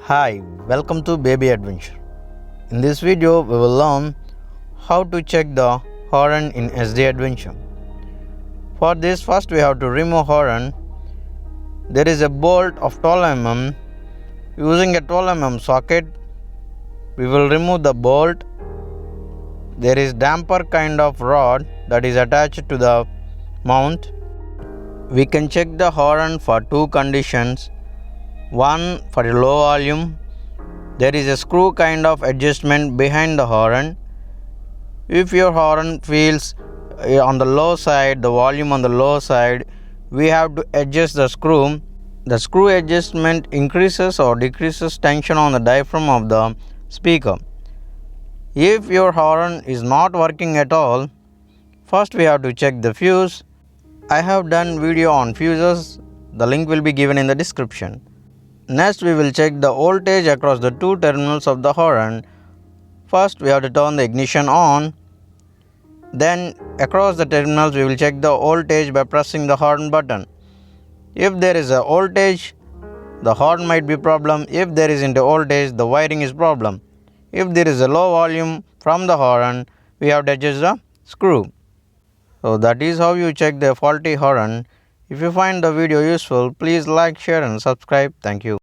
Hi, welcome to Baby Adventure. In this video, we will learn how to check the horn in Yezdi Adventure. For this, first we have to remove horn. There is a bolt of 12 mm. Using a 12 mm socket, we will remove the bolt. There is damper kind of rod that is attached to the mount. We can check the horn for two conditions. One, for a low volume, there is a screw kind of adjustment behind the horn. If your horn feels on the low side, the volume on the low side, we have to adjust the screw. The screw adjustment increases or decreases tension on the diaphragm of the speaker. If your horn is not working at all, first we have to check the fuse. I have done video on fuses. The link will be given in the description. Next, we will check the voltage across the two terminals of the horn. First, we have to turn the ignition on. Then, across the terminals, we will check the voltage by pressing the horn button. If there is a voltage, the horn might be problem. If there isn't a voltage, the wiring is problem. If there is a low volume from the horn, we have to adjust the screw. So that is how you check the faulty horn. If you find the video useful, please like, share and subscribe. Thank you.